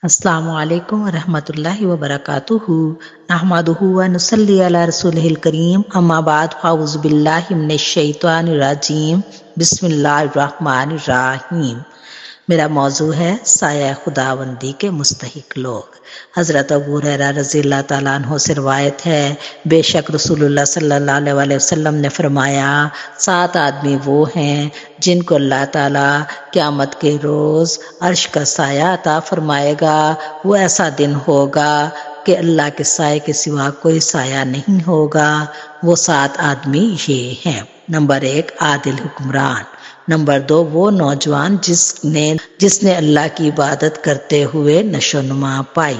السلام علیکم ورحمۃ اللہ وبرکاتہ نحمدہ ونصلی علی رسولہ الکریم اما بعد فاعوذ باللہ من الشیطان الرجیم بسم اللہ الرحمن الرحیم۔ میرا موضوع ہے سایہ خداوندی کے مستحق لوگ۔ حضرت ابو ہریرہ رضی اللہ تعالیٰ عنہ سے روایت ہے، بے شک رسول اللہ صلی اللہ علیہ وسلم نے فرمایا، 7 آدمی وہ ہیں جن کو اللہ تعالیٰ قیامت کے روز عرش کا سایہ عطا فرمائے گا۔ وہ ایسا دن ہوگا کہ اللہ کے سائے کے سوا کوئی سایہ نہیں ہوگا۔ وہ 7 آدمی یہ ہیں: نمبر 1، عادل حکمران۔ نمبر 2، وہ نوجوان جس نے اللہ کی عبادت کرتے ہوئے نشو و نما پائی۔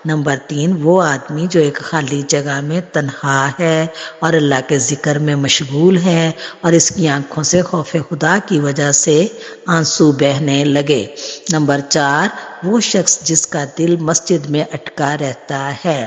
نمبر 3، وہ آدمی جو ایک خالی جگہ میں تنہا ہے اور اللہ کے ذکر میں مشغول ہے اور اس کی آنکھوں سے خوف خدا کی وجہ سے آنسو بہنے لگے۔ نمبر 4، وہ شخص جس کا دل مسجد میں اٹکا رہتا ہے۔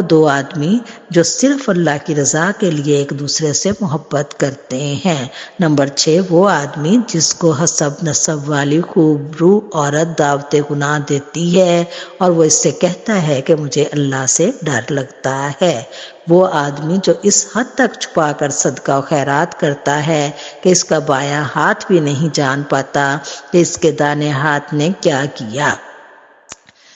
2 آدمی جو صرف اللہ کی رضا کے لیے ایک دوسرے سے محبت کرتے ہیں۔ نمبر 6، وہ آدمی جس کو حسب نسب والی خوبرو عورت دعوت گناہ دیتی ہے اور وہ اس سے کہتا ہے کہ مجھے اللہ سے ڈر لگتا ہے۔ وہ آدمی جو اس حد تک چھپا کر صدقہ و خیرات کرتا ہے کہ اس کا بایاں ہاتھ بھی نہیں جان پاتا کہ اس کے دانے ہاتھ نے کیا کیا۔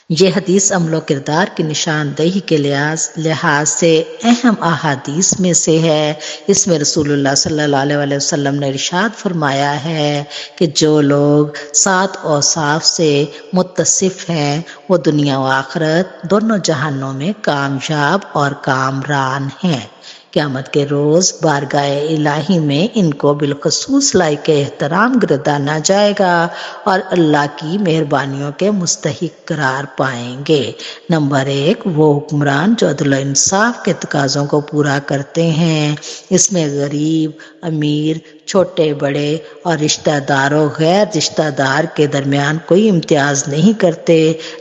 یہ حدیث عمل و کردار کی نشاندہی کے لحاظ سے اہم احادیث میں سے ہے۔ اس میں رسول اللہ صلی اللہ علیہ وسلم نے ارشاد فرمایا ہے کہ جو لوگ 7 اوصاف سے متصف ہیں وہ دنیا و آخرت دونوں جہانوں میں کامیاب اور کامران ہیں۔ قیامت کے روز بارگاہ الہی میں ان کو بالخصوص لائق احترام گردانا جائے گا اور اللہ کی مہربانیوں کے مستحق قرار پائیں گے۔ نمبر 1، وہ حکمران جو عدل و انصاف کے تقاضوں کو پورا کرتے ہیں۔ اس میں غریب، امیر، چھوٹے بڑے اور رشتہ دار و غیر رشتہ دار کے درمیان کوئی امتیاز نہیں کرتے۔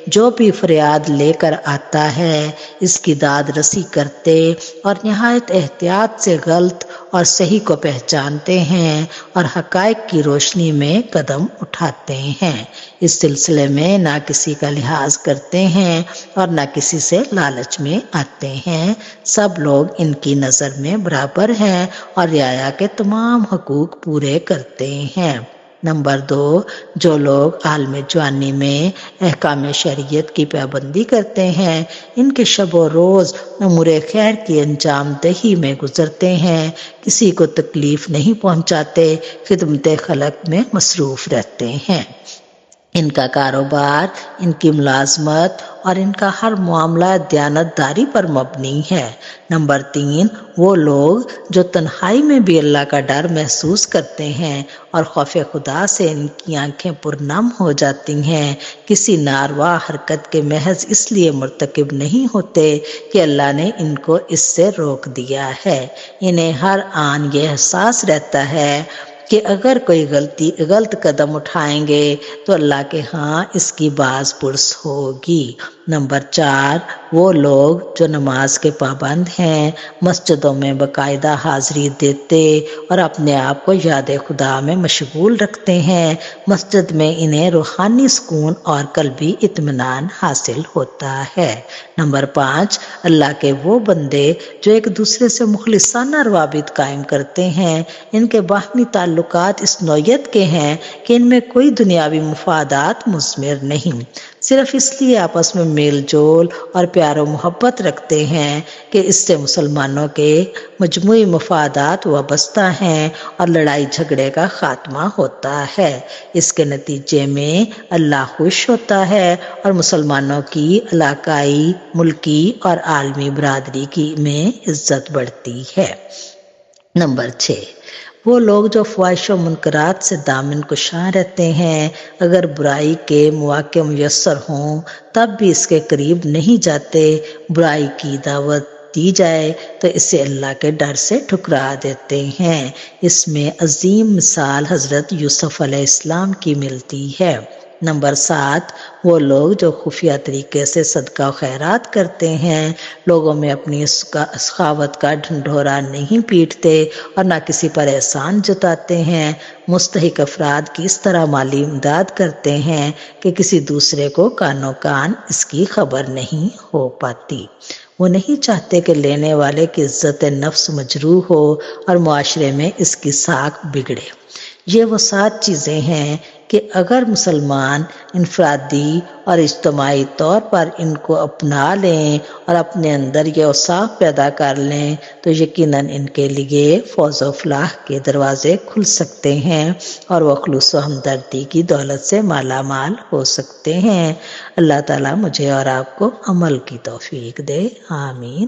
جو بھی فریاد لے کر آتا ہے اس کی داد رسی کرتے اور نہایت احتیاط سے غلط اور صحیح کو پہچانتے ہیں اور حقائق کی روشنی میں قدم اٹھاتے ہیں۔ اس سلسلے میں نہ کسی کا لحاظ کرتے ہیں اور نہ کسی سے لالچ میں آتے ہیں۔ سب لوگ ان کی نظر میں برابر ہیں اور رعایا کے تمام حقوق پورے کرتے ہیں۔ نمبر 2، جو لوگ عالم جوانی میں احکام شریعت کی پابندی کرتے ہیں، ان کے شب و روز امور خیر کی انجام دہی میں گزرتے ہیں، کسی کو تکلیف نہیں پہنچاتے، خدمت خلق میں مصروف رہتے ہیں۔ ان کا کاروبار، ان کی ملازمت اور ان کا ہر معاملہ دیانت داری پر مبنی ہے۔ نمبر 3، وہ لوگ جو تنہائی میں بھی اللہ کا ڈر محسوس کرتے ہیں اور خوف خدا سے ان کی آنکھیں پرنم ہو جاتی ہیں، کسی ناروا حرکت کے محض اس لیے مرتکب نہیں ہوتے کہ اللہ نے ان کو اس سے روک دیا ہے۔ انہیں ہر آن یہ احساس رہتا ہے کہ اگر کوئی غلط قدم اٹھائیں گے تو اللہ کے ہاں اس کی باز پرس ہوگی۔ نمبر 4، وہ لوگ جو نماز کے پابند ہیں، مسجدوں میں باقاعدہ حاضری دیتے اور اپنے آپ کو یاد خدا میں مشغول رکھتے ہیں، مسجد میں انہیں روحانی سکون اور قلبی اطمینان حاصل ہوتا ہے۔ نمبر 5، اللہ کے وہ بندے جو ایک دوسرے سے مخلصانہ روابط قائم کرتے ہیں، ان کے باہمی تعلقات اس نوعیت کے ہیں کہ ان میں کوئی دنیاوی مفادات مثمر نہیں، صرف اس لیے آپس میں میل جول اور پیار و محبت رکھتے ہیں کہ اس سے مسلمانوں کے مجموعی مفادات وابستہ ہیں اور لڑائی جھگڑے کا خاتمہ ہوتا ہے۔ اس کے نتیجے میں اللہ خوش ہوتا ہے اور مسلمانوں کی علاقائی، ملکی اور عالمی برادری میں عزت بڑھتی ہے۔ نمبر 6، وہ لوگ جو فحش و منکرات سے دامن کشاں رہتے ہیں، اگر برائی کے مواقع میسر ہوں تب بھی اس کے قریب نہیں جاتے، برائی کی دعوت دی جائے تو اسے اللہ کے ڈر سے ٹھکرا دیتے ہیں۔ اس میں عظیم مثال حضرت یوسف علیہ السلام کی ملتی ہے۔ نمبر 7، وہ لوگ جو خفیہ طریقے سے صدقہ و خیرات کرتے ہیں، لوگوں میں اپنی سخاوت کا ڈھنڈورا نہیں پیٹتے اور نہ کسی پر احسان جتاتے ہیں، مستحق افراد کی اس طرح مالی امداد کرتے ہیں کہ کسی دوسرے کو کانوں کان اس کی خبر نہیں ہو پاتی۔ وہ نہیں چاہتے کہ لینے والے کی عزت نفس مجروح ہو اور معاشرے میں اس کی ساکھ بگڑے۔ یہ وہ 7 چیزیں ہیں کہ اگر مسلمان انفرادی اور اجتماعی طور پر ان کو اپنا لیں اور اپنے اندر یہ اوصاف پیدا کر لیں تو یقیناً ان کے لیے فوز و فلاح کے دروازے کھل سکتے ہیں اور وہ خلوص و ہمدردی کی دولت سے مالا مال ہو سکتے ہیں۔ اللہ تعالیٰ مجھے اور آپ کو عمل کی توفیق دے، آمین۔